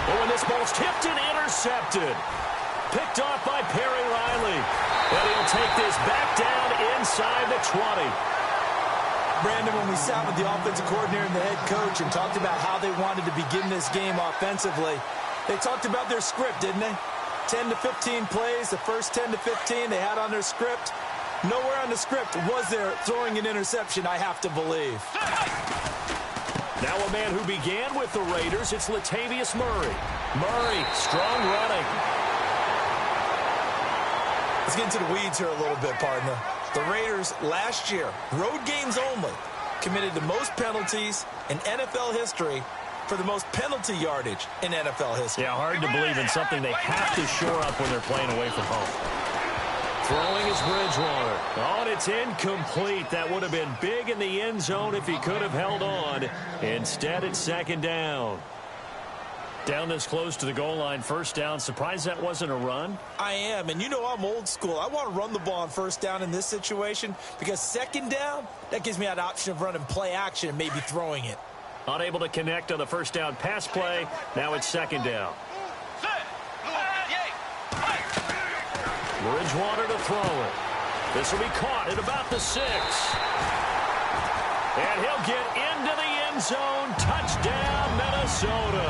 Oh, and this ball's tipped and intercepted. Picked off by Perry Riley. And he'll take this back down inside the 20. Brandon, when we sat with the offensive coordinator and the head coach and talked about how they wanted to begin this game offensively, they talked about their script, didn't they? 10 to 15 plays, the first 10 to 15 they had on their script. Nowhere on the script was there throwing an interception, I have to believe. Now a man who began with the Raiders, it's Latavius Murray. Murray, strong running. Let's get into the weeds here a little bit, partner. The Raiders last year, road games only, committed the most penalties in NFL history for the most penalty yardage in NFL history. Yeah, hard to believe in something they have to shore up when they're playing away from home. Throwing is Bridgewater. Oh, and it's incomplete. That would have been big in the end zone if he could have held on. Instead, it's second down. Down this close to the goal line, first down. Surprised that wasn't a run? I am, and you know I'm old school. I want to run the ball on first down in this situation because second down, that gives me that option of running play action and maybe throwing it. Unable to connect on the first down pass play. Now it's second down. Bridgewater to throw it. This will be caught at about the 6. And he'll get into the end zone. Touchdown, Minnesota.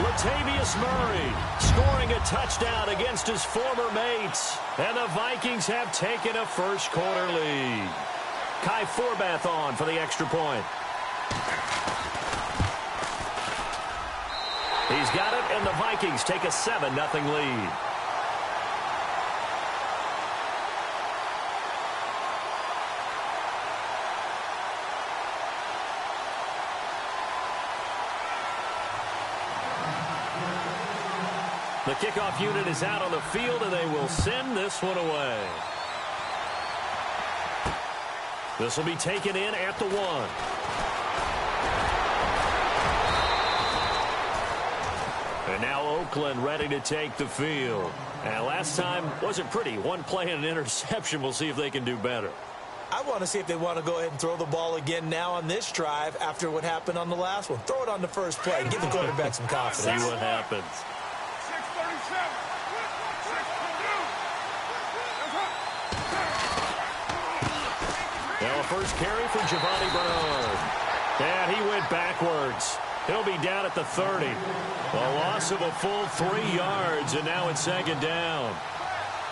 Latavius Murray scoring a touchdown against his former mates. And the Vikings have taken a first quarter lead. Kai Forbath on for the extra point. He's got it, and the Vikings take a 7-0 lead. The kickoff unit is out on the field, and they will send this one away. This will be taken in at the 1. And now Oakland ready to take the field. And last time wasn't pretty. One play and an interception. We'll see if they can do better. I want to see if they want to go ahead and throw the ball again now on this drive after what happened on the last one. Throw it on the first play. Give the quarterback some confidence. See what happens. Now a first carry for Giovanni Bernard. And he went backwards. He'll be down at the 30. A loss of a full 3 yards, and now it's second down.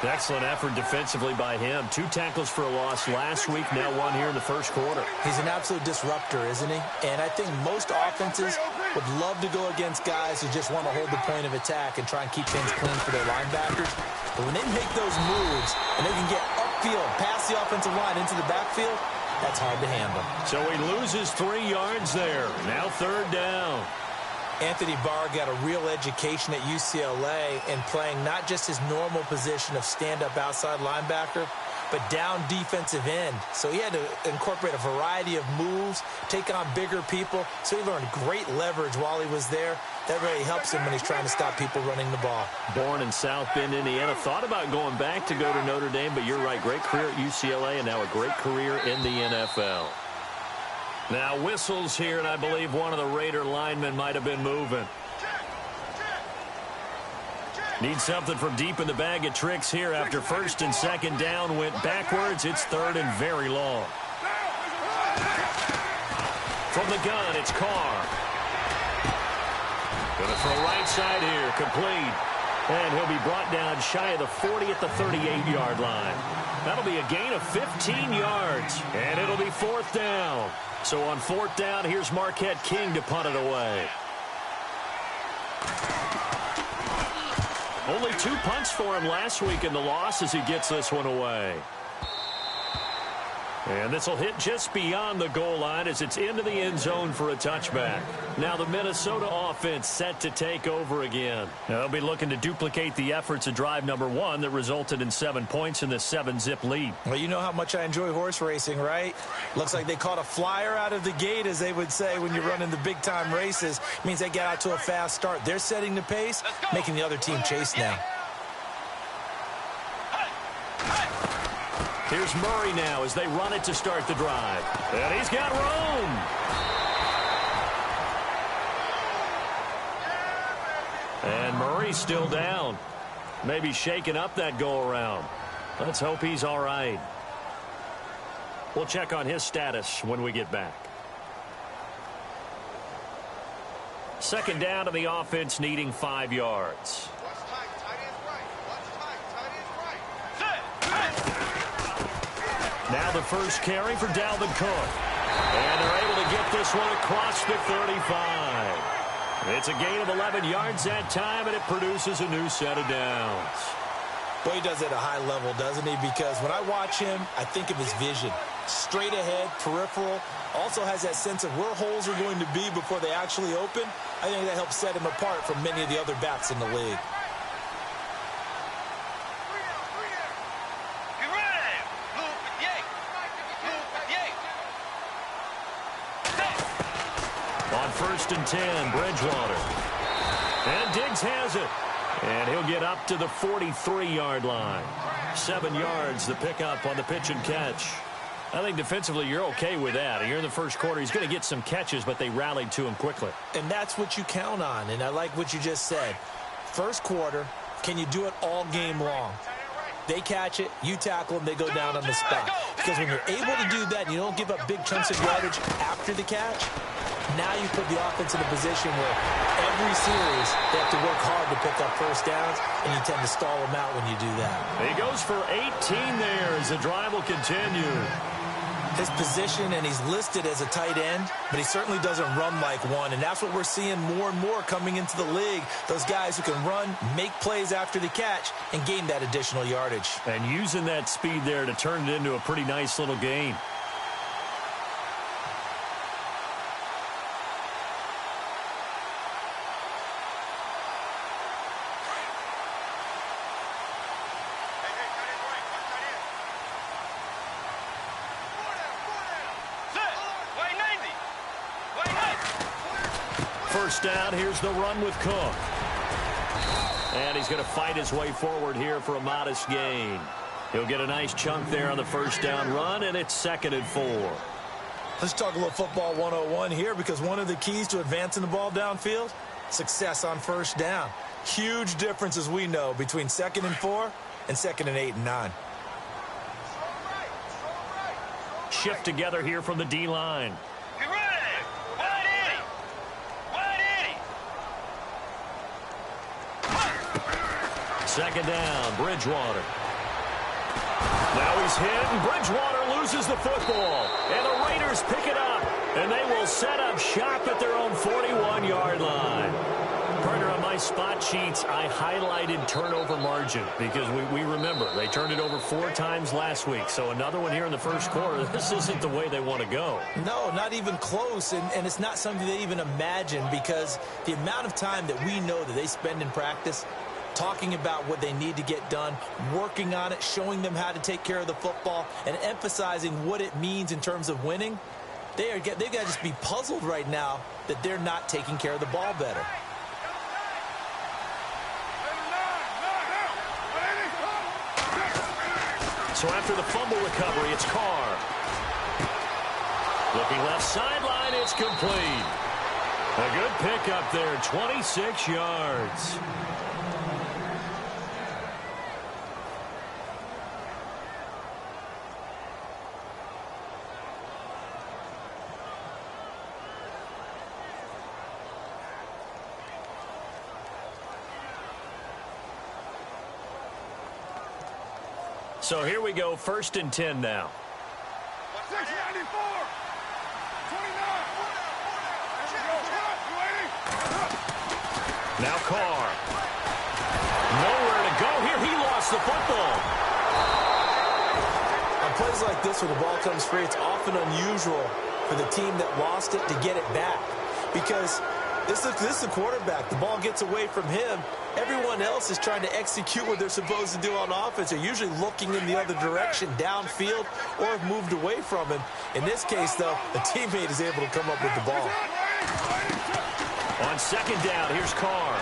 Excellent effort defensively by him. 2 tackles for a loss last week, now 1 here in the first quarter. He's an absolute disruptor, isn't he? And I think most offenses would love to go against guys who just want to hold the point of attack and try and keep things clean for their linebackers. But when they make those moves and they can get upfield, past the offensive line into the backfield, that's hard to handle. So he loses 3 yards there. Now third down. Anthony Barr got a real education at UCLA in playing not just his normal position of stand-up outside linebacker, but down defensive end. So he had to incorporate a variety of moves, take on bigger people. So he learned great leverage while he was there. That really helps him when he's trying to stop people running the ball. Born in South Bend, Indiana. Thought about going back to go to Notre Dame, but you're right. Great career at UCLA and now a great career in the NFL. Now whistles here, and I believe one of the Raider linemen might have been moving. Need something from deep in the bag of tricks here after first and second down went backwards. It's third and very long. From the gun, it's Carr. Going to throw right side here, complete. And he'll be brought down shy of the 40 at the 38-yard line. That'll be a gain of 15 yards, and it'll be fourth down. So on fourth down, here's Marquette King to punt it away. Only 2 punts for him last week in the loss as he gets this one away. And this will hit just beyond the goal line as it's into the end zone for a touchback. Now the Minnesota offense set to take over again. Now they'll be looking to duplicate the efforts of drive number 1 that resulted in 7 points in the 7-zip lead. Well, you know how much I enjoy horse racing, right? Looks like they caught a flyer out of the gate, as they would say when you're running the big-time races. It means they get out to a fast start. They're setting the pace, making the other team chase now. Here's Murray now as they run it to start the drive. And he's got room. he's still down. Maybe shaking up that go-around. Let's hope he's all right. We'll check on his status when we get back. Second down to the offense, needing 5 yards. Now the first carry for Dalvin Cook. And they're able to get this one across the 35. It's a gain of 11 yards that time, and it produces a new set of downs. Boy, he does it at a high level, doesn't he? Because when I watch him, I think of his vision. Straight ahead, peripheral. Also has that sense of where holes are going to be before they actually open. I think that helps set him apart from many of the other backs in the league. On 1st and 10, Bridgewater. And Diggs has it. And he'll get up to the 43-yard line. 7 yards, the pickup on the pitch and catch. I think defensively you're okay with that. You're in the first quarter. He's going to get some catches, but they rallied to him quickly. And that's what you count on, and I like what you just said. First quarter, can you do it all game long? They catch it, you tackle them, they go down on the spot. Because when you're able to do that and you don't give up big chunks of yardage after the catch, now you put the offense in a position where every series they have to work hard to pick up first downs, and you tend to stall them out when you do that. He goes for 18 there as the drive will continue. His position, and he's listed as a tight end, but he certainly doesn't run like one, and that's what we're seeing more and more coming into the league. Those guys who can run, make plays after the catch, and gain that additional yardage. And using that speed there to turn it into a pretty nice little gain. First down, here's the run with Cook. And he's going to fight his way forward here for a modest gain. He'll get a nice chunk there on the first down run, and it's 2nd and 4. Let's talk a little football 101 here, because one of the keys to advancing the ball downfield, success on first down. Huge difference, as we know, between 2nd and 4 and 2nd and 8 and 9. Shift together here from the D-line. Second down, Bridgewater. Now he's hit, and Bridgewater loses the football. And the Raiders pick it up, and they will set up shop at their own 41-yard line. Partner, on my spot sheets, I highlighted turnover margin because we remember they turned it over 4 times last week. So another one here in the first quarter. This isn't the way they want to go. No, not even close, and it's not something they even imagine, because the amount of time that we know that they spend in practice talking about what they need to get done, working on it, showing them how to take care of the football, and emphasizing what it means in terms of winning. They've got to just be puzzled right now that they're not taking care of the ball better. So after the fumble recovery, it's Carr. Looking left sideline, it's complete. A good pickup there, 26 yards. So here we go, 1st and 10 now. 694. 29. Now Carr. Nowhere to go here. He lost the football. On plays like this where the ball comes free, it's often unusual for the team that lost it to get it back, because this is the quarterback. The ball gets away from him. Everyone else is trying to execute what they're supposed to do on offense. They're usually looking in the other direction, downfield, or have moved away from him. In this case, though, a teammate is able to come up with the ball. On 2nd down, here's Carr.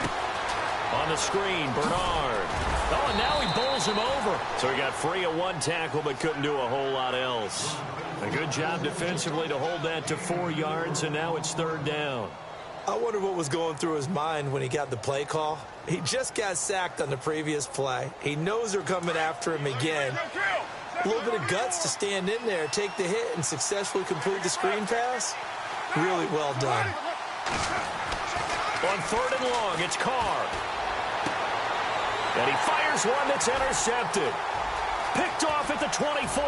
On the screen, Bernard. Oh, and now he bowls him over. So he got free of 1 tackle, but couldn't do a whole lot else. A good job defensively to hold that to 4 yards, and now it's 3rd down. I wonder what was going through his mind when he got the play call. He just got sacked on the previous play. He knows they're coming after him again. A little bit of guts to stand in there, take the hit, and successfully complete the screen pass. Really well done. On 3rd and long, it's Carr. And he fires one that's intercepted. Picked off at the 24.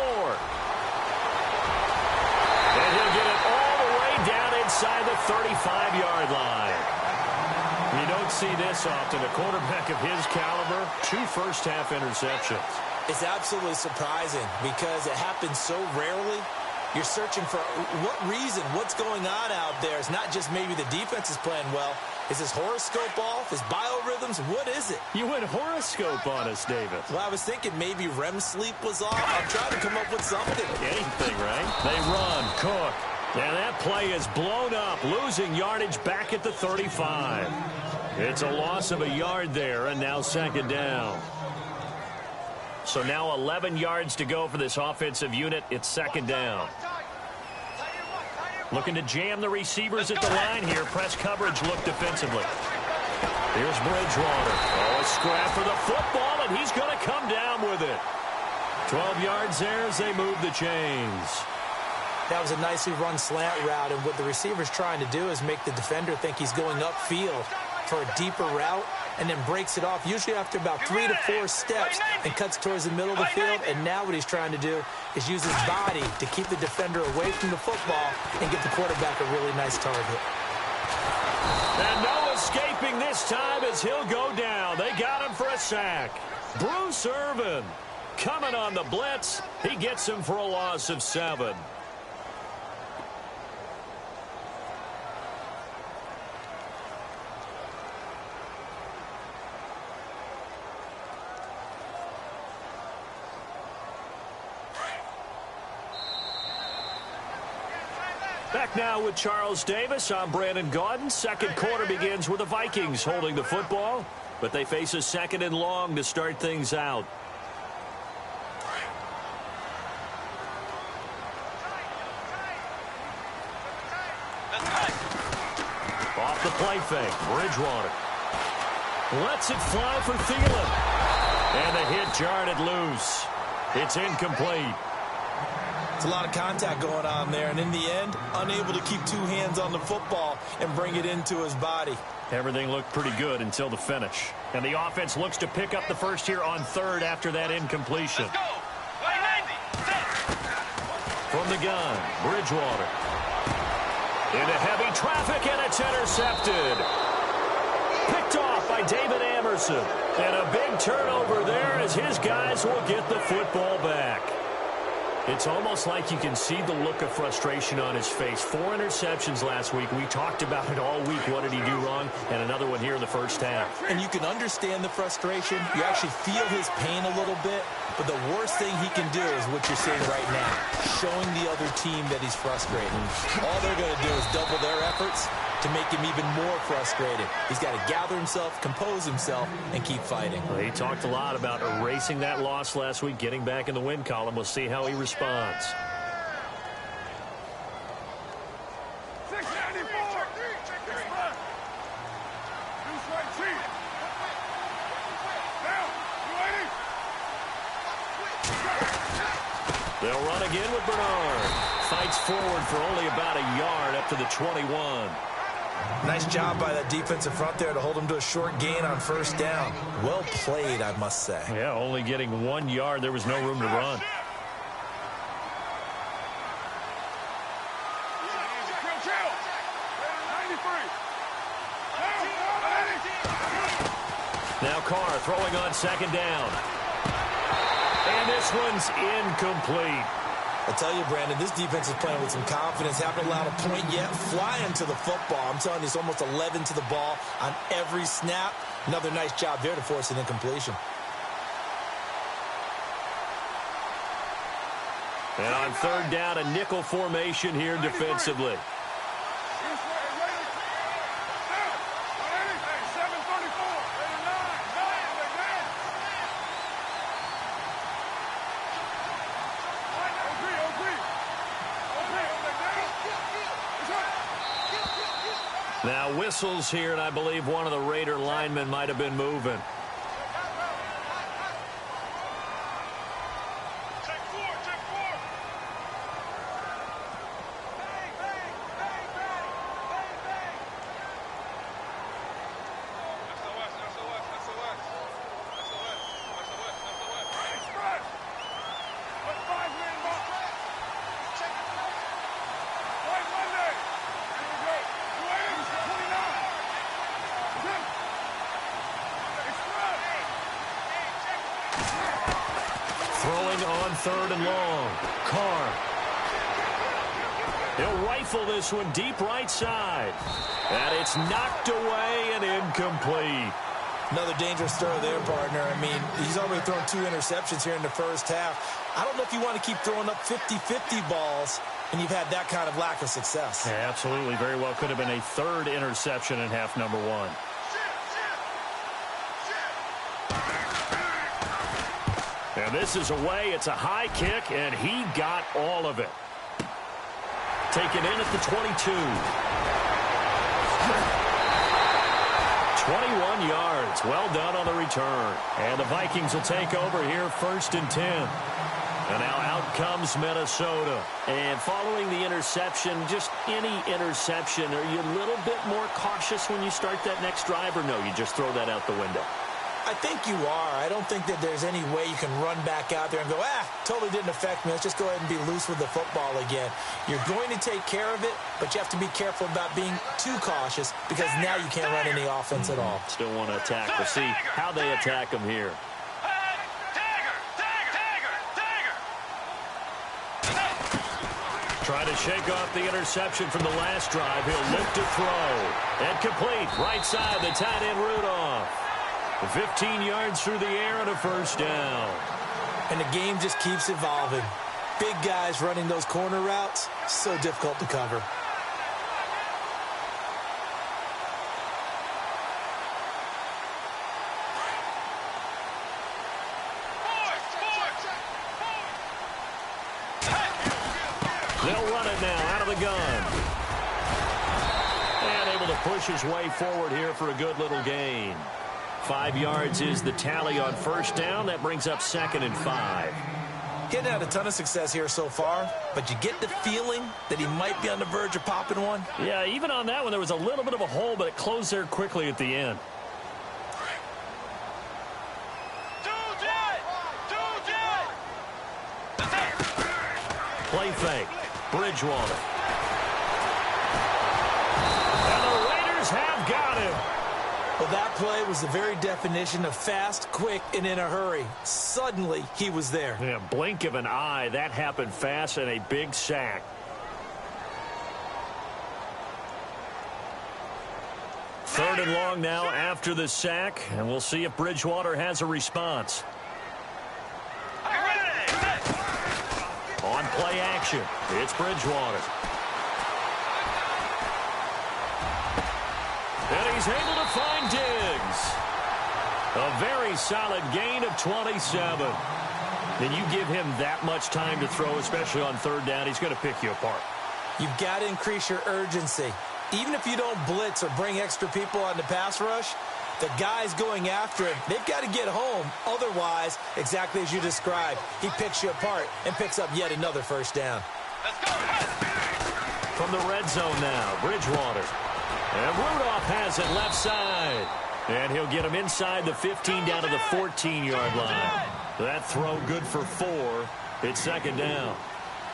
And he'll get it all the way down inside the 35-yard line. You don't see this often. A quarterback of his caliber, 2 first-half interceptions. It's absolutely surprising because it happens so rarely. You're searching for what reason, what's going on out there. It's not just maybe the defense is playing well. Is his horoscope off? His biorhythms? What is it? You went horoscope on us, David. Well, I was thinking maybe REM sleep was off. I'm trying to come up with something. Anything, right? They run. Cook. And that play is blown up, losing yardage back at the 35. It's a loss of a yard there, and now 2nd down. So now 11 yards to go for this offensive unit. It's 2nd down. Looking to jam the receivers at the line here. Press coverage look defensively. Here's Bridgewater. Oh, a scrap for the football, and he's going to come down with it. 12 yards there as they move the chains. That was a nicely run slant route, and what the receiver's trying to do is make the defender think he's going upfield for a deeper route, and then breaks it off, usually after about 3 to 4 steps, and cuts towards the middle of the field. And now what he's trying to do is use his body to keep the defender away from the football and get the quarterback a really nice target. And no escaping this time as he'll go down. They got him for a sack. Bruce Irvin coming on the blitz. He gets him for a loss of 7. Back now with Charles Davis. I'm Brandon Gaudin. 2nd quarter begins with the Vikings holding the football, but they face a 2nd and long to start things out. Off the play fake, Bridgewater lets it fly for Thielen, and the hit jarred it loose. It's incomplete. It's a lot of contact going on there, and in the end, unable to keep 2 hands on the football and bring it into his body. Everything looked pretty good until the finish. And the offense looks to pick up the first here on 3rd after that incompletion. Let's go. Play 90. Set. From the gun, Bridgewater. Into heavy traffic, and it's intercepted. Picked off by David Amerson. And a big turnover there as his guys will get the football back. It's almost like you can see the look of frustration on his face. 4 interceptions last week. We talked about it all week. What did he do wrong? And another one here in the first half. And you can understand the frustration. You actually feel his pain a little bit. But the worst thing he can do is what you're seeing right now, showing the other team that he's frustrated. All they're going to do is double their efforts to make him even more frustrated. He's got to gather himself, compose himself, and keep fighting. Well, he talked a lot about erasing that loss last week, getting back in the win column. We'll see how he responds. 694. They'll run again with Bernard. Fights forward for only about a yard up to the 21. Nice job by that defensive front there to hold him to a short gain on 1st down. Well played, I must say. Yeah, only getting 1 yard. There was no room to run. Now Carr throwing on 2nd down. And this one's incomplete. I tell you, Brandon, this defense is playing with some confidence. Haven't allowed a point yet. Flying to the football. I'm telling you, it's almost 11 to the ball on every snap. Another nice job there to force an incompletion. And on 3rd down, a nickel formation here defensively. Now whistles here, and I believe one of the Raider linemen might have been moving. Throwing on 3rd and long. Carr. He'll rifle this one deep right side. And it's knocked away and incomplete. Another dangerous throw there, partner. I mean, he's already thrown 2 interceptions here in the first half. I don't know if you want to keep throwing up 50-50 balls and you've had that kind of lack of success. Yeah, absolutely. Very well could have been a 3rd interception in half number 1. And this is away. It's a high kick, and he got all of it. Taken in at the 22. 21 yards. Well done on the return. And the Vikings will take over here 1st and 10. And now out comes Minnesota. And following the interception, just any interception, are you a little bit more cautious when you start that next drive, or no, you just throw that out the window? I think you are. I don't think that there's any way you can run back out there and go, totally didn't affect me. Let's just go ahead and be loose with the football again. You're going to take care of it, but you have to be careful about being too cautious because now you can't run any offense at all. Still want to attack. We'll see how they attack them here. Try to shake off the interception from the last drive. He'll look to throw. And complete. Right side, the tight end Rudolph. 15 yards through the air and a 1st down. And the game just keeps evolving. Big guys running those corner routes, so difficult to cover. They'll run it now out of the gun. And able to push his way forward here for a good little gain. 5 yards is the tally on 1st down. That brings up 2nd and 5. Getting out a ton of success here so far, but you get the feeling that he might be on the verge of popping one. Yeah, even on that one, there was a little bit of a hole, but it closed there quickly at the end. Play fake. Bridgewater. And the Raiders have got him. Well, that play was the very definition of fast, quick, and in a hurry. Suddenly, he was there. Yeah, blink of an eye. That happened fast and a big sack. 3rd and long now after the sack, and we'll see if Bridgewater has a response. On play action, it's Bridgewater. And he's able to find Diggs. A very solid gain of 27. Then you give him that much time to throw, especially on 3rd down, he's going to pick you apart. You've got to increase your urgency. Even if you don't blitz or bring extra people on the pass rush, the guys going after him, they've got to get home. Otherwise, exactly as you described, he picks you apart and picks up yet another 1st down. From the red zone now, Bridgewater. And Rudolph has it left side. And he'll get him inside the 15 down to the 14-yard line. That throw good for 4. It's 2nd down.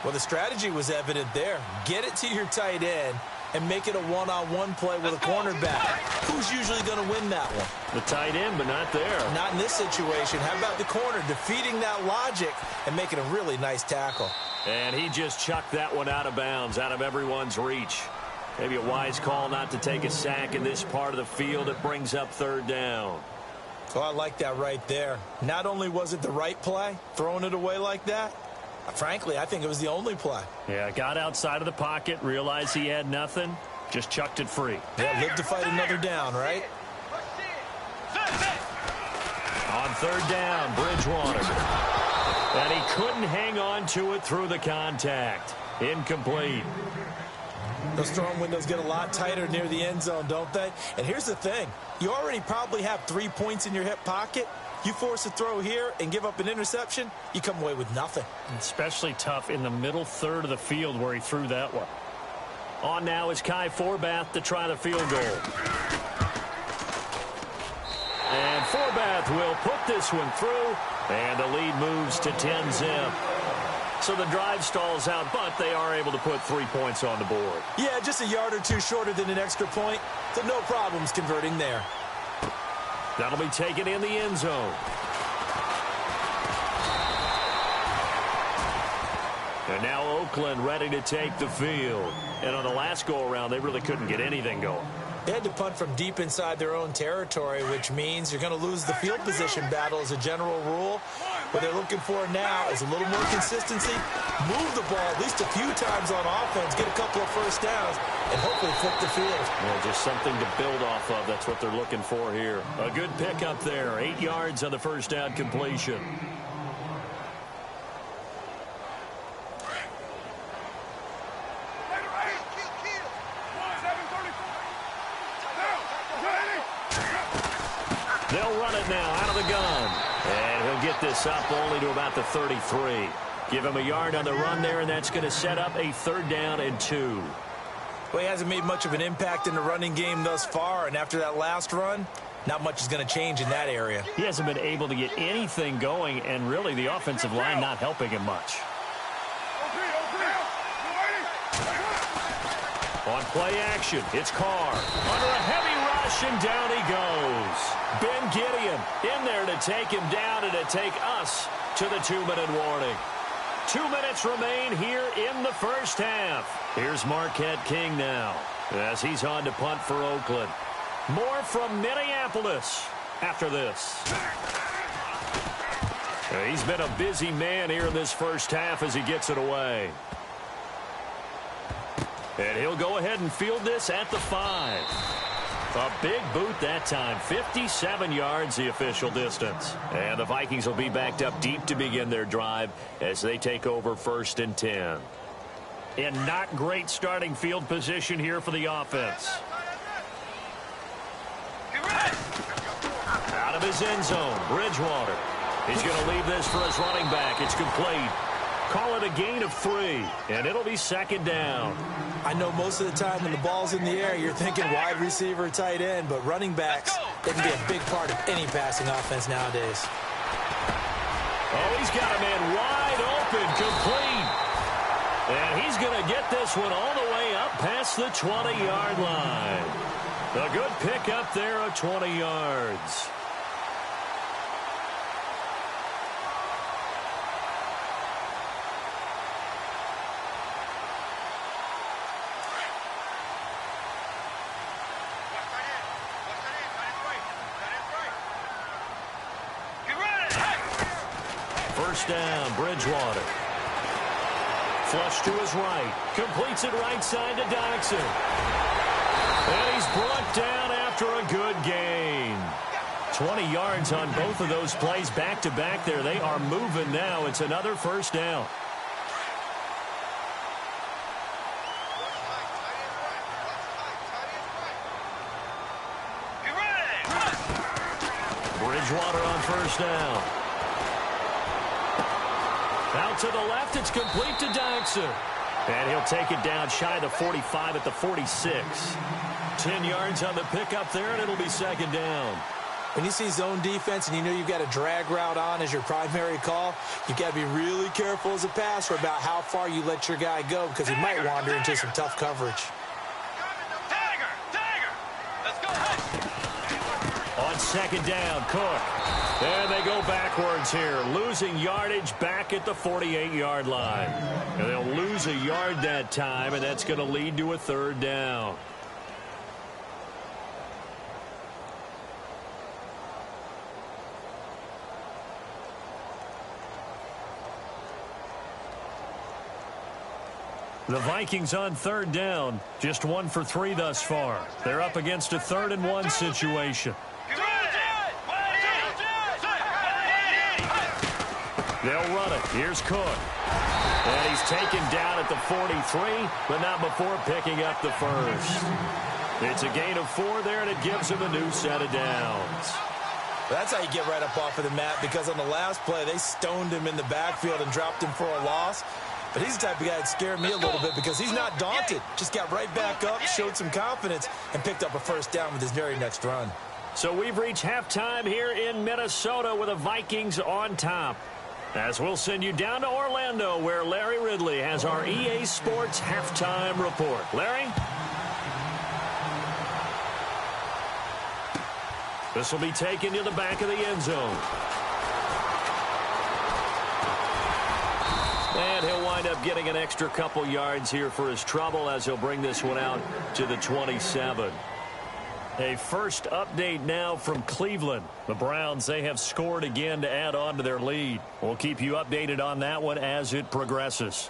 Well, the strategy was evident there. Get it to your tight end and make it a one-on-one play with a cornerback. Who's usually going to win that one? The tight end, but not there. Not in this situation. How about the corner defeating that logic and making a really nice tackle? And he just chucked that one out of bounds, out of everyone's reach. Maybe a wise call not to take a sack in this part of the field. It brings up 3rd down. Oh, I like that right there. Not only was it the right play, throwing it away like that, frankly, I think it was the only play. Yeah, got outside of the pocket, realized he had nothing, just chucked it free. Yeah, live to fight another down, right? On 3rd down, Bridgewater. And he couldn't hang on to it through the contact. Incomplete. Those throwing windows get a lot tighter near the end zone, don't they? And here's the thing. You already probably have 3 points in your hip pocket. You force a throw here and give up an interception, you come away with nothing. Especially tough in the middle third of the field where he threw that one. On now is Kai Forbath to try the field goal. And Forbath will put this one through, and the lead moves to 10-zip. So the drive stalls out, but they are able to put 3 points on the board. Yeah, just a yard or two shorter than an extra point, so no problems converting there. That'll be taken in the end zone. And now Oakland ready to take the field. And on the last go-around, they really couldn't get anything going. They had to punt from deep inside their own territory, which means you're going to lose the field position battle as a general rule. What they're looking for now is a little more consistency, move the ball at least a few times on offense, get a couple of first downs, and hopefully flip the field. Well, just something to build off of. That's what they're looking for here. A good pickup there. 8 yards on the first down completion. They'll run it now out of the gun. And he'll get this up only to about the 33. Give him a yard on the run there, and that's going to set up a 3rd down and 2. Well, he hasn't made much of an impact in the running game thus far, and after that last run, not much is going to change in that area. He hasn't been able to get anything going, and really the offensive line not helping him much. On play action, it's Carr. Under a heavy rush, and down he goes. Ben Gideon in there to take him down and to take us to the 2-minute warning. 2 minutes remain here in the first half. Here's Marquette King now as he's on to punt for Oakland. More from Minneapolis after this. He's been a busy man here in this first half as he gets it away. And he'll go ahead and field this at the 5. A big boot that time. 57 yards the official distance. And the Vikings will be backed up deep to begin their drive as they take over 1st and 10. And not great starting field position here for the offense. Out of his end zone, Bridgewater. He's going to leave this for his running back. It's complete. Call it a gain of 3, and it'll be 2nd down. I know most of the time when the ball's in the air, you're thinking wide receiver, tight end, but running backs, they can be a big part of any passing offense nowadays. Oh, he's got a man wide open, complete. And he's going to get this one all the way up past the 20-yard line. A good pickup there of 20 yards. First down, Bridgewater. Flush to his right. Completes it right side to Doxson. And he's brought down after a good gain. 20 yards on both of those plays back-to-back there. They are moving now. It's another first down. Bridgewater on first down. Out to the left, it's complete to Doxson. And he'll take it down shy of the 45 at the 46. 10 yards on the pickup there, and it'll be 2nd down. When you see zone defense and you know you've got a drag route on as your primary call, you've got to be really careful as a passer about how far you let your guy go because he might wander into some tough coverage. Let's go. On 2nd down, Cook. And they go backwards here, losing yardage back at the 48-yard line. And they'll lose a yard that time, and that's going to lead to a 3rd down. The Vikings on 3rd down, just 1 for 3 thus far. They're up against a 3rd and 1 situation. They'll run it. Here's Cook. And he's taken down at the 43, but not before picking up the first. It's a gain of 4 there, and it gives him a new set of downs. That's how you get right up off of the mat, because on the last play, they stoned him in the backfield and dropped him for a loss. But he's the type of guy that scared me a little bit because he's not daunted. Just got right back up, showed some confidence, and picked up a first down with his very next run. So we've reached halftime here in Minnesota with the Vikings on top. As we'll send you down to Orlando, where Larry Ridley has our EA Sports halftime report. Larry? This will be taken to the back of the end zone. And he'll wind up getting an extra couple yards here for his trouble as he'll bring this one out to the 27. A first update now from Cleveland. The Browns, they have scored again to add on to their lead. We'll keep you updated on that one as it progresses.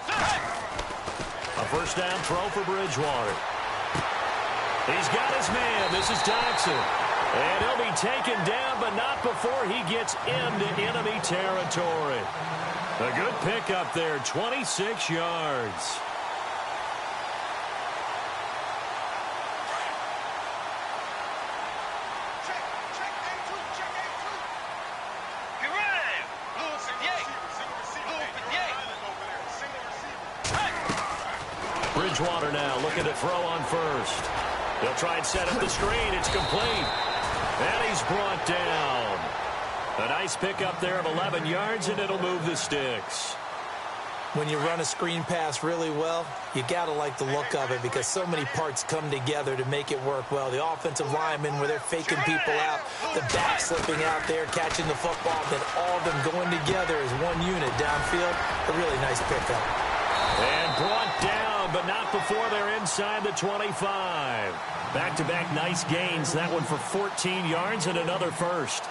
A first down throw for Bridgewater. He's got his man. This is Jackson. And he'll be taken down, but not before he gets into enemy territory. A good pickup there, 26 yards. Bridgewater now looking to throw on first. They'll try and set up the screen. It's complete. And he's brought down. A nice pickup there of 11 yards, and it'll move the sticks. When you run a screen pass really well, you got to like the look of it because so many parts come together to make it work well. The offensive linemen where they're faking people out, the back slipping out there, catching the football, then all of them going together as one unit downfield. A really nice pickup. And brought down, but not before they're inside the 25. Back-to-back nice gains. That one for 14 yards and another first.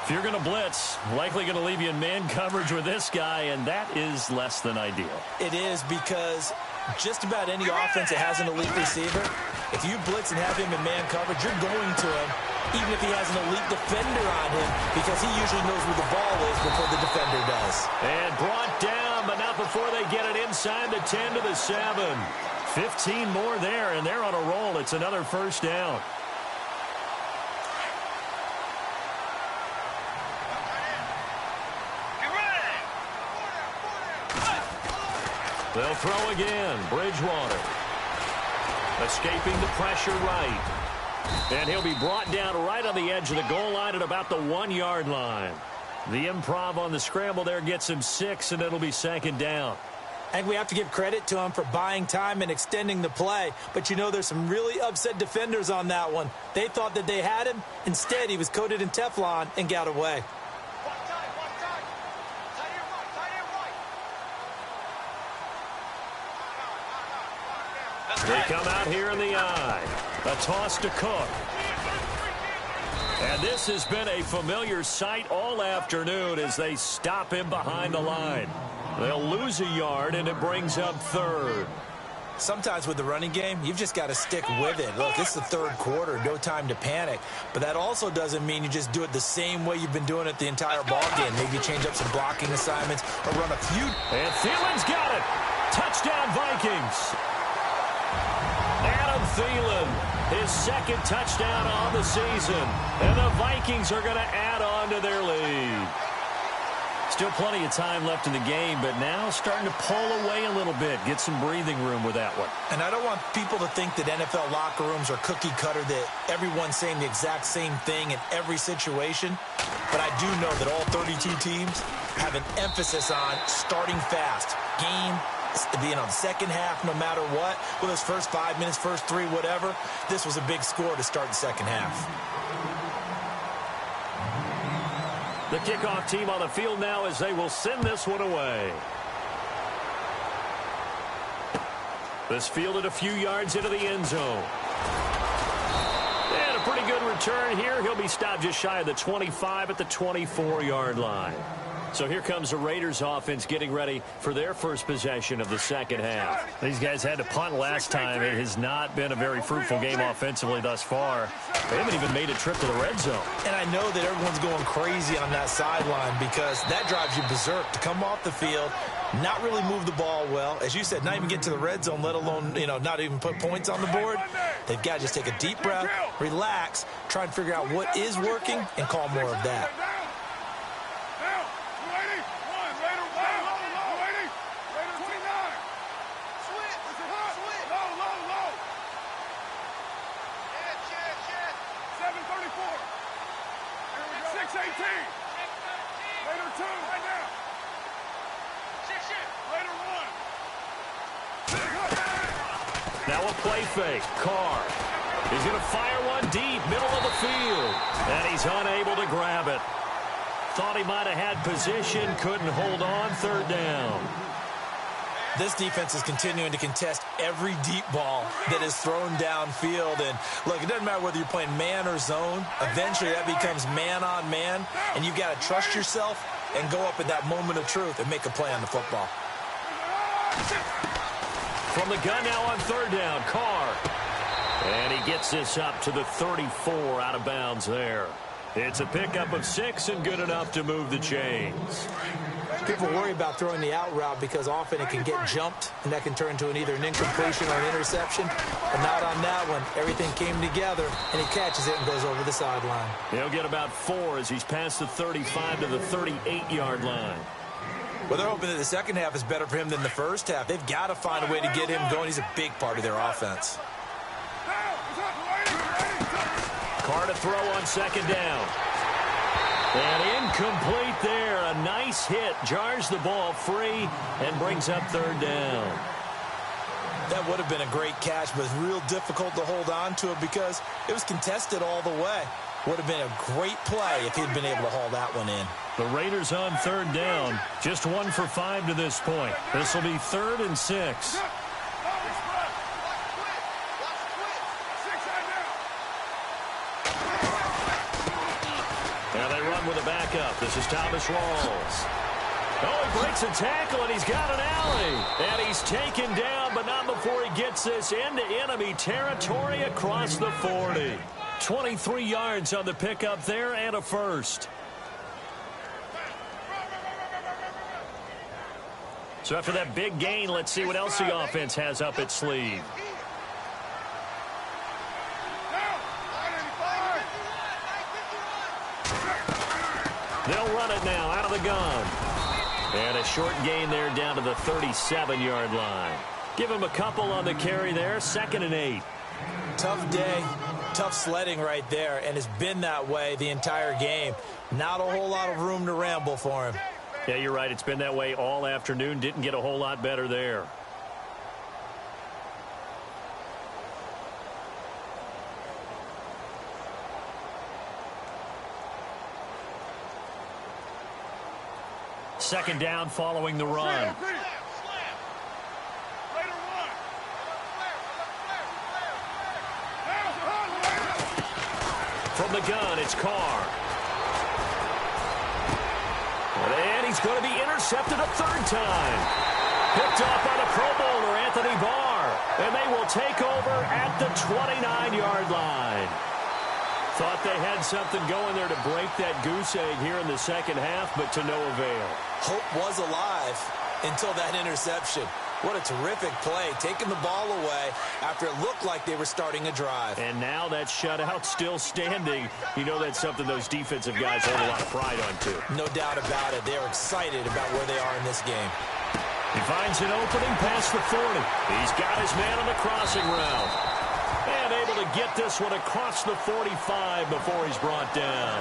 If you're going to blitz, likely going to leave you in man coverage with this guy, and that is less than ideal. It is because just about any offense that has an elite receiver, if you blitz and have him in man coverage, you're going to him, even if he has an elite defender on him, because he usually knows where the ball is before the defender does. And brought down, but not before they get it inside the 10 to the 7. 15 more there, and they're on a roll. It's another first down. They'll throw again. Bridgewater. Escaping the pressure right. And he'll be brought down right on the edge of the goal line at about the 1-yard line. The improv on the scramble there gets him 6, and it'll be second down. I think we have to give credit to him for buying time and extending the play. But, you know, there's some really upset defenders on that one. They thought that they had him. Instead, he was coated in Teflon and got away. They come out here in the eye. A toss to Cook. And this has been a familiar sight all afternoon as they stop him behind the line. They'll lose a yard, and it brings up third. Sometimes with the running game, you've just got to stick with it. Look, it's the third quarter, no time to panic. But that also doesn't mean you just do it the same way you've been doing it the entire ball game. Maybe change up some blocking assignments or run a few. And Thielen's got it. Touchdown, Vikings. Adam Thielen, his second touchdown on the season. And the Vikings are going to add on to their lead. Still plenty of time left in the game, but now starting to pull away a little bit, get some breathing room with that one. And I don't want people to think that NFL locker rooms are cookie cutter, that everyone's saying the exact same thing in every situation. But I do know that all 32 teams have an emphasis on starting fast. Game being on the second half no matter what. Well, those first 5 minutes, first 3, whatever. This was a big score to start the second half. The kickoff team on the field now as they will send this one away. This fielded a few yards into the end zone. And a pretty good return here. He'll be stopped just shy of the 25 at the 24-yard line. So here comes the Raiders offense getting ready for their first possession of the second half. These guys had to punt last time. It has not been a very fruitful game offensively thus far. They haven't even made a trip to the red zone. And I know that everyone's going crazy on that sideline because that drives you berserk to come off the field, not really move the ball well. As you said, not even get to the red zone, let alone, not even put points on the board. They've got to just take a deep breath, relax, try and figure out what is working and call more of that. Now a play fake. Carr. He's going to fire one deep, middle of the field. And he's unable to grab it. Thought he might have had position, couldn't hold on, third down. This defense is continuing to contest every deep ball that is thrown downfield. And, look, it doesn't matter whether you're playing man or zone. Eventually that becomes man on man, and you've got to trust yourself and go up at that moment of truth and make a play on the football. From the gun now on third down, Carr. And he gets this up to the 34 out of bounds there. It's a pickup of 6 and good enough to move the chains. People worry about throwing the out route because often it can get jumped, and that can turn into either an incompletion or an interception. But not on that one. Everything came together, and he catches it and goes over the sideline. He'll get about 4 as he's past the 35 to the 38-yard line. Well, they're hoping that the second half is better for him than the first half. They've got to find a way to get him going. He's a big part of their offense. Carr to throw on second down. And incomplete there. A nice hit. Jars the ball free and brings up third down. That would have been a great catch, but it's real difficult to hold on to it because it was contested all the way. Would have been a great play if he'd been able to haul that one in. The Raiders on third down. Just 1 for 5 to this point. This will be 3rd and 6. Now they run with a backup. This is Thomas Rawls. Oh, he breaks a tackle, and he's got an alley. And he's taken down, but not before he gets this into enemy territory across the 40. 23 yards on the pickup there and a first. So after that big gain, let's see what else the offense has up its sleeve. They'll run it now out of the gun. And a short gain there down to the 37-yard line. Give him a couple on the carry there. 2nd and 8. Tough day, tough sledding right there, and it's been that way the entire game. Not a whole lot of room to ramble for him. Yeah, you're right. It's been that way all afternoon. Didn't get a whole lot better there. Second down following the run. From the gun, it's Carr. And he's going to be intercepted a 3rd time. Picked off by the Pro Bowler, Anthony Barr. And they will take over at the 29-yard line. Thought they had something going there to break that goose egg here in the second half, but to no avail. Hope was alive until that interception. What a terrific play, taking the ball away after it looked like they were starting a drive. And now that shutout still standing. You know that's something those defensive guys hold a lot of pride on, too. No doubt about it. They're excited about where they are in this game. He finds an opening past the 40. He's got his man on the crossing route. And able to get this one across the 45 before he's brought down.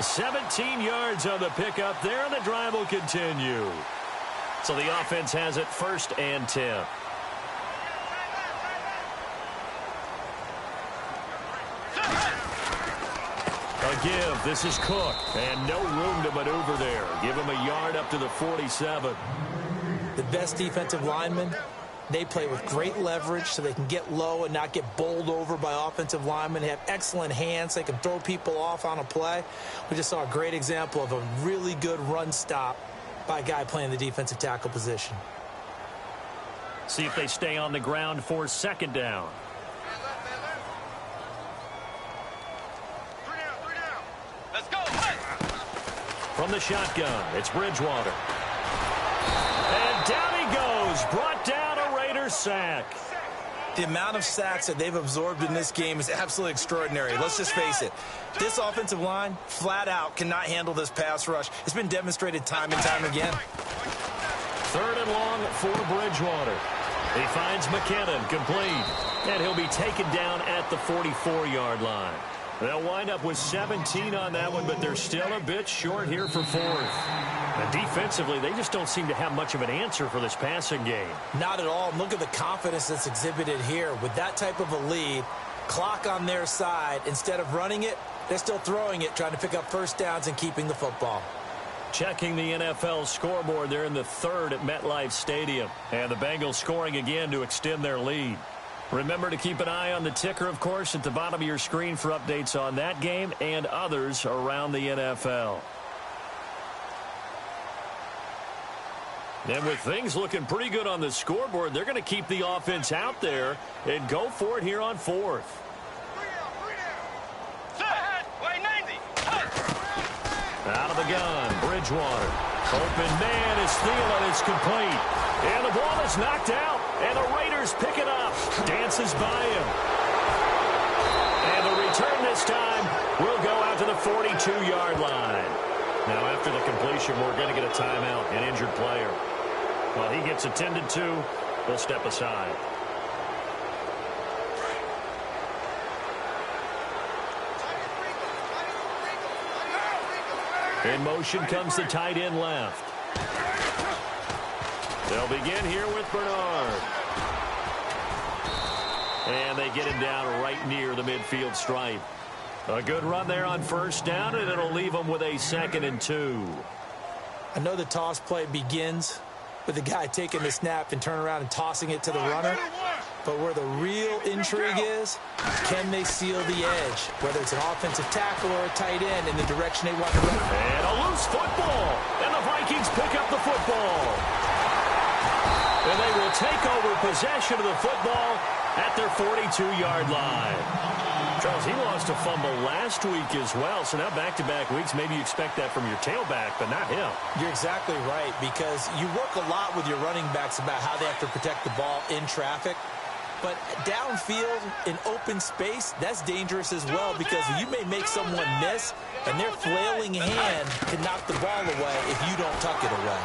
17 yards on the pickup there, and the drive will continue. So the offense has it 1st and 10. A give. This is Cook. And no room to maneuver there. Give him a yard up to the 47. The best defensive lineman They play with great leverage so they can get low and not get bowled over by offensive linemen. They have excellent hands. They can throw people off on a play. We just saw a great example of a really good run stop by a guy playing the defensive tackle position. See if they stay on the ground for second down. Let's go. From the shotgun, it's Bridgewater. And down he goes. Brought down a Raiders sack. The amount of sacks that they've absorbed in this game is absolutely extraordinary. Let's just face it. This offensive line, flat out, cannot handle this pass rush. It's been demonstrated time and time again. Third and long for Bridgewater. He finds McKinnon, complete. And he'll be taken down at the 44-yard line. They'll wind up with 17 on that one, but they're still a bit short here for fourth. And defensively, they just don't seem to have much of an answer for this passing game. Not at all. Look at the confidence that's exhibited here. With that type of a lead, clock on their side, instead of running it, they're still throwing it, trying to pick up first downs and keeping the football. Checking the NFL scoreboard, they're in the third at MetLife Stadium. And the Bengals scoring again to extend their lead. Remember to keep an eye on the ticker, of course, at the bottom of your screen for updates on that game and others around the NFL. And with things looking pretty good on the scoreboard, they're going to keep the offense out there and go for it here on fourth. Out of the gun, Bridgewater. Open man is Thielen. It's complete. And the ball is knocked out. And the Raiders pick it up. Dances by him. And the return this time will go out to the 42-yard line. Now after the completion, we're going to get a timeout, an injured player. While he gets attended to, we'll step aside. In motion comes the tight end left. They'll begin here with Bernard. And they get him down right near the midfield stripe. A good run there on first down, and it'll leave them with a 2nd and 2. I know the toss play begins with the guy taking the snap and turning around and tossing it to the runner. But where the real intrigue is, can they seal the edge? Whether it's an offensive tackle or a tight end in the direction they want to run. And a loose football. And the Vikings pick up the football. And they will take over possession of the football at their 42-yard line. Charles, he lost a fumble last week as well, so now back-to-back weeks, maybe you expect that from your tailback, but not him. You're exactly right, because you work a lot with your running backs about how they have to protect the ball in traffic. But downfield in open space, that's dangerous as well, because you may make someone miss, and their flailing hand can knock the ball away if you don't tuck it away.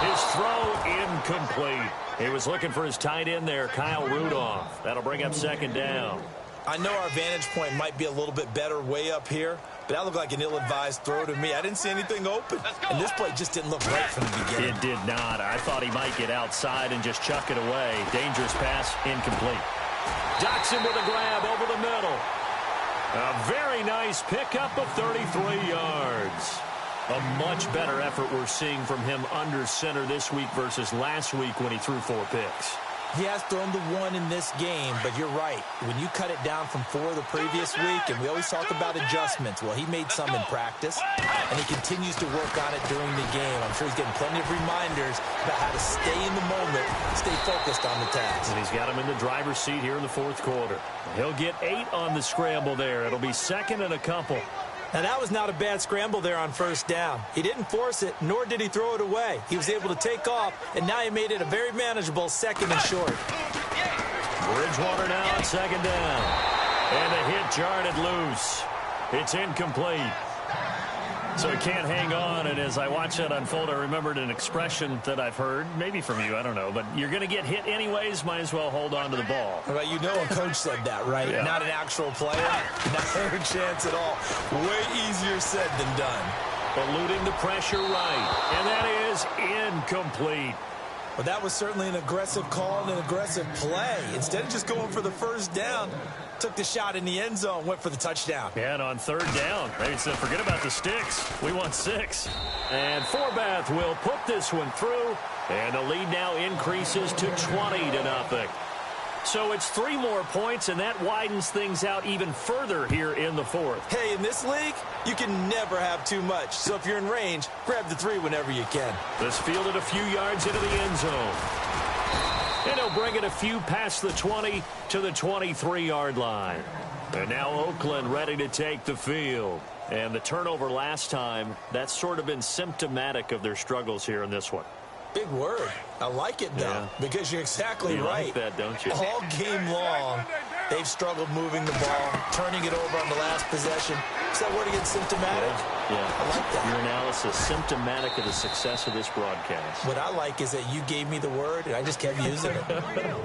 His throw incomplete. He was looking for his tight end there, Kyle Rudolph. That'll bring up 2nd down. I know our vantage point might be a little bit better way up here, but that looked like an ill-advised throw to me. I didn't see anything open, and this play just didn't look right from the beginning. It did not. I thought he might get outside and just chuck it away. Dangerous pass, incomplete. Doxson with a grab over the middle. A very nice pickup of 33 yards. A much better effort we're seeing from him under center this week versus last week when he threw 4 picks. He has thrown the 1 in this game, but you're right. When you cut it down from 4 the previous week, and we always talk about adjustments, well, he made some in practice, and he continues to work on it during the game. I'm sure he's getting plenty of reminders about how to stay in the moment, stay focused on the task. And he's got him in the driver's seat here in the 4th quarter. He'll get 8 on the scramble there. It'll be 2nd and a couple. Now, that was not a bad scramble there on first down. He didn't force it, nor did he throw it away. He was able to take off, and now he made it a very manageable 2nd and short. Bridgewater now on 2nd down. And a hit jarred it loose. It's incomplete. So he can't hang on, and as I watch that unfold, I remembered an expression that I've heard, maybe from you, I don't know, but you're going to get hit anyways, might as well hold on to the ball. Well, you know a coach said that, right? Yeah. Not an actual player. Not a chance at all. Way easier said than done. Eluding the pressure right, and that is incomplete. Well, that was certainly an aggressive call and an aggressive play. Instead of just going for the first down, took the shot in the end zone, went for the touchdown. Yeah, and on third down, they said, forget about the sticks. We want 6. And Forbath will put this one through, and the lead now increases to 20-0. So it's 3 more points, and that widens things out even further here in the fourth. Hey, in this league, you can never have too much. So if you're in range, grab the 3 whenever you can. This fielded a few yards into the end zone. And he'll bring it a few past the 20 to the 23-yard line. And now Oakland ready to take the field. And the turnover last time, that's sort of been symptomatic of their struggles here in this one. Big word. I like it, though, because you're exactly right. You like that, don't you? All game long, they've struggled moving the ball, turning it over on the last possession. Is that word again, symptomatic? Yeah. I like that. Your analysis, symptomatic of the success of this broadcast. What I like is that you gave me the word, and I just kept using it.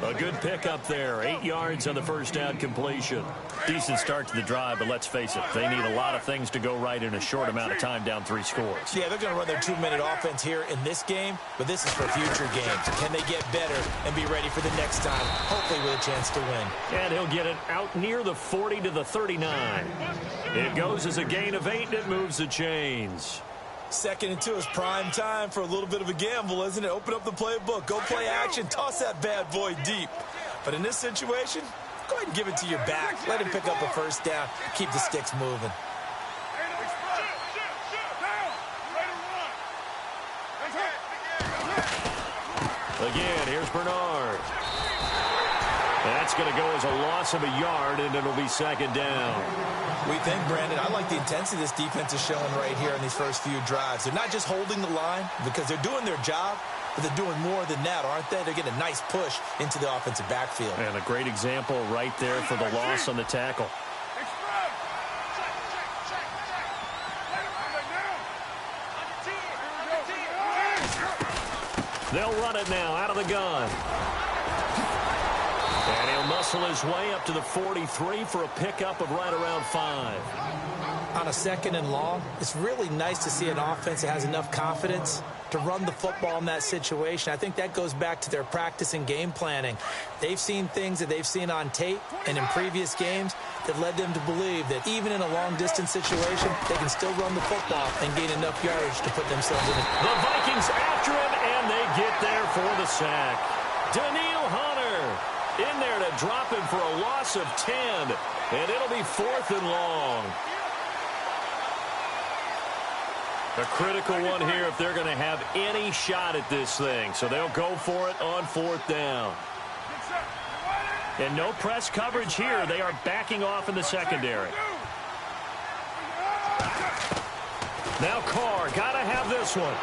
A good pickup there. 8 yards on the first down completion. Decent start to the drive, but let's face it, they need a lot of things to go right in a short amount of time, down 3 scores. Yeah, they're going to run their 2-minute offense here in this game, but this is for future games. Can they get better and be ready for the next time, hopefully with a chance to win? And he'll get it out near the 40 to the 39. It goes as a gain of 8, and it moves the chains. 2nd and 2 is prime time for a little bit of a gamble, isn't it? Open up the playbook, go play action, toss that bad boy deep. But in this situation, go ahead and give it to your back. Let him pick up a first down, keep the sticks moving. Again, here's Bernard. That's going to go as a loss of a yard, and it'll be 2nd down. We think, Brandon, I like the intensity this defense is showing right here in these first few drives. They're not just holding the line because they're doing their job, but they're doing more than that, aren't they? They're getting a nice push into the offensive backfield. And a great example right there for the loss on the tackle. They'll run it now out of the gun. And he'll muscle his way up to the 43 for a pickup of right around 5. On a 2nd and long, it's really nice to see an offense that has enough confidence to run the football in that situation. I think that goes back to their practice and game planning. They've seen things that they've seen on tape and in previous games that led them to believe that even in a long-distance situation, they can still run the football and gain enough yardage to put themselves in it. The Vikings after him, and they get there for the sack. Daniil Hunter in there to drop him for a loss of 10, and it'll be 4th and long. A critical one here if they're going to have any shot at this thing. So they'll go for it on 4th down. And no press coverage here. They are backing off in the secondary. Now Carr, got to have this one.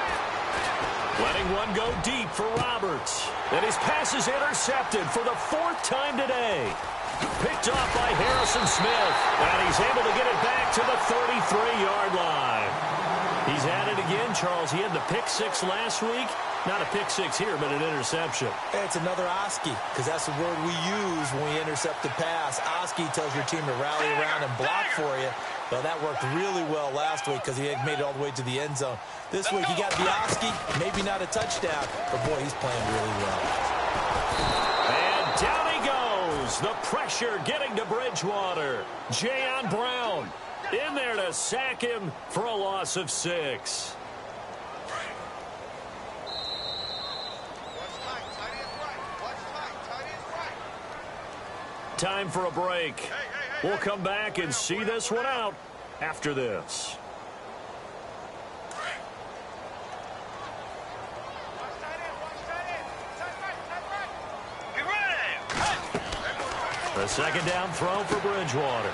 Letting one go deep for Roberts. And his pass is intercepted for the 4th time today. Picked off by Harrison Smith. And he's able to get it back to the 33-yard line. He's at it again, Charles. He had the pick 6 last week. Not a pick 6 here, but an interception. Hey, it's another Oski, because that's the word we use when we intercept a pass. Oski tells your team to rally around and block for you. Well, that worked really well last week because he had made it all the way to the end zone. This week, he got the Oski, maybe not a touchdown, but, boy, he's playing really well. And down he goes. The pressure getting to Bridgewater. Jayon Brown in there to sack him for a loss of 6. Time for a break. We'll come back and see this one out after this. The 2nd down throw for Bridgewater.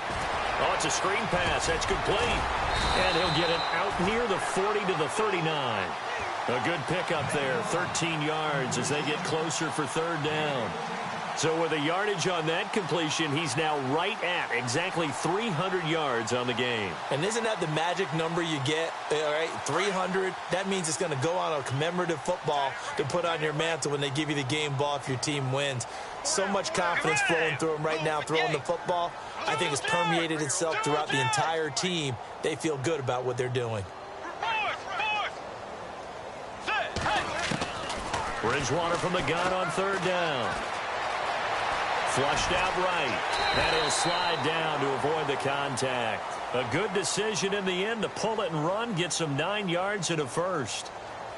Oh, it's a screen pass. That's complete. And he'll get it out near the 40 to the 39. A good pickup there, 13 yards as they get closer for 3rd down. So with a yardage on that completion, he's now right at exactly 300 yards on the game. And isn't that the magic number you get? All right, 300. That means it's going to go on a commemorative football to put on your mantle when they give you the game ball if your team wins. So much confidence flowing through him right now throwing the football. I think it's permeated itself throughout the entire team. They feel good about what they're doing. Bridgewater from the gun on third down. Flushed out right. And he'll slide down to avoid the contact. A good decision in the end to pull it and run. Gets him 9 yards and a first.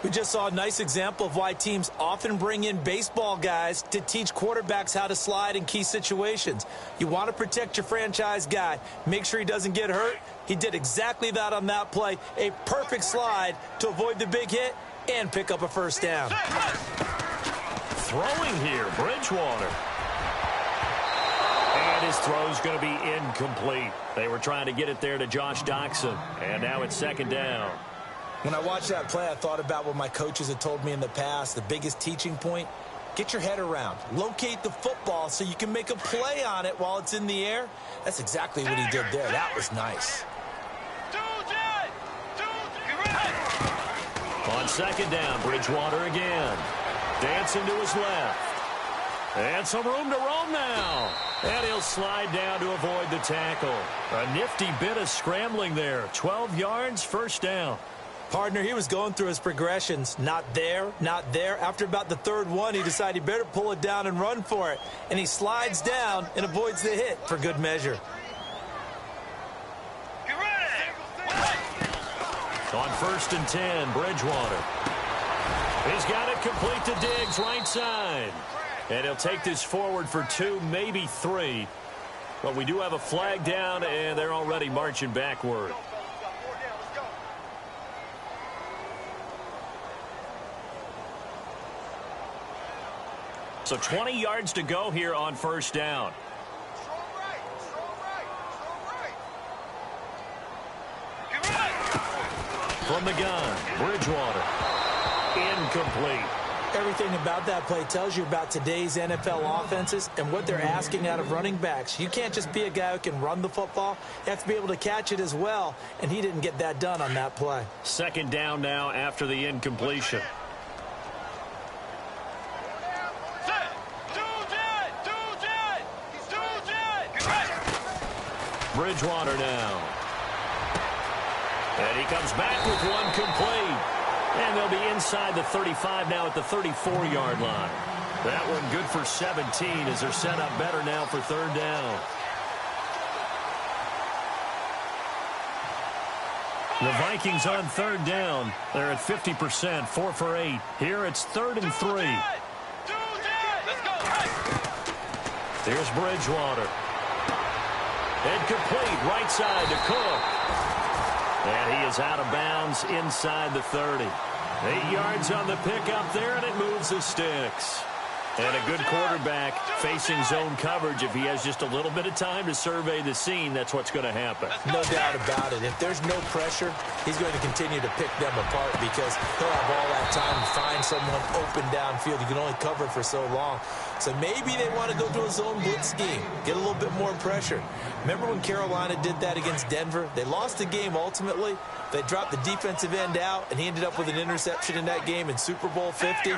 We just saw a nice example of why teams often bring in baseball guys to teach quarterbacks how to slide in key situations. You want to protect your franchise guy. Make sure he doesn't get hurt. He did exactly that on that play. A perfect slide to avoid the big hit and pick up a first down. Throwing here, Bridgewater. And his throw's going to be incomplete. They were trying to get it there to Josh Doxson. And now it's second down. When I watched that play, I thought about what my coaches had told me in the past. The biggest teaching point, get your head around. Locate the football so you can make a play on it while it's in the air. That's exactly what he did there. That was nice. On second down, Bridgewater again. Dancing to his left. And some room to roam now. And he'll slide down to avoid the tackle. A nifty bit of scrambling there. 12 yards, first down. Partner, he was going through his progressions. Not there, not there. After about the third one, he decided he better pull it down and run for it. And he slides down and avoids the hit for good measure. On first and 10, Bridgewater. He's got it complete to Diggs, right side. And he'll take this forward for 2, maybe 3. But we do have a flag down, and they're already marching backward. So 20 yards to go here on first down. From the gun, Bridgewater. Incomplete. Everything about that play tells you about today's NFL offenses and what they're asking out of running backs. You can't just be a guy who can run the football. You have to be able to catch it as well, and he didn't get that done on that play. Second down now after the incompletion. Bridgewater now. And he comes back with one complete. And they'll be inside the 35 now at the 34-yard line. That one good for 17 as they're set up better now for third down. The Vikings on third down. They're at 50%, 4 for 8. Here it's 3rd and 3. Here's Bridgewater. And complete right side to Cook. And he is out of bounds inside the 30. 8 yards on the pickup there, and it moves the sticks. And a good quarterback facing zone coverage. If he has just a little bit of time to survey the scene, that's what's going to happen. No doubt about it. If there's no pressure, he's going to continue to pick them apart because he'll have all that time to find someone open downfield. You can only cover for so long. So maybe they want to go to a zone blitz scheme, get a little bit more pressure. Remember when Carolina did that against Denver? They lost the game ultimately. They dropped the defensive end out, and he ended up with an interception in that game in Super Bowl 50.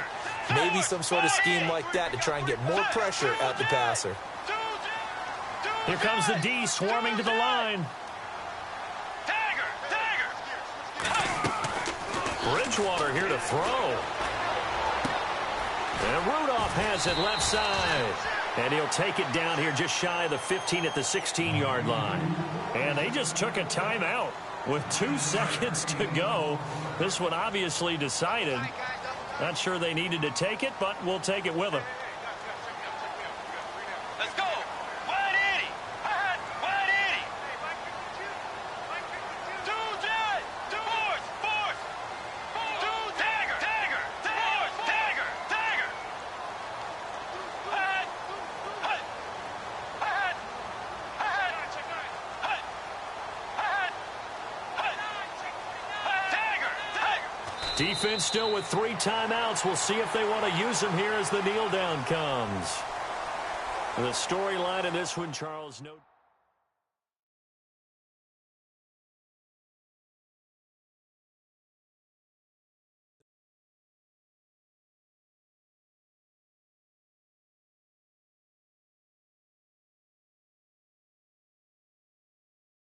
Maybe some sort of scheme like that to try and get more pressure at the passer. Here comes the D swarming to the line. Bridgewater here to throw. And Rudolph has it left side. And he'll take it down here just shy of the 15 at the 16-yard line. And they just took a timeout with 2 seconds to go. This one obviously decided. Not sure they needed to take it, but we'll take it with them. Let's go. Wide 80. Wide 80. Two jet. Two force. Two tagger. Force. Tagger. Defense still with 3 timeouts. We'll see if they want to use them here as the kneel down comes. The storyline in this one, Charles, no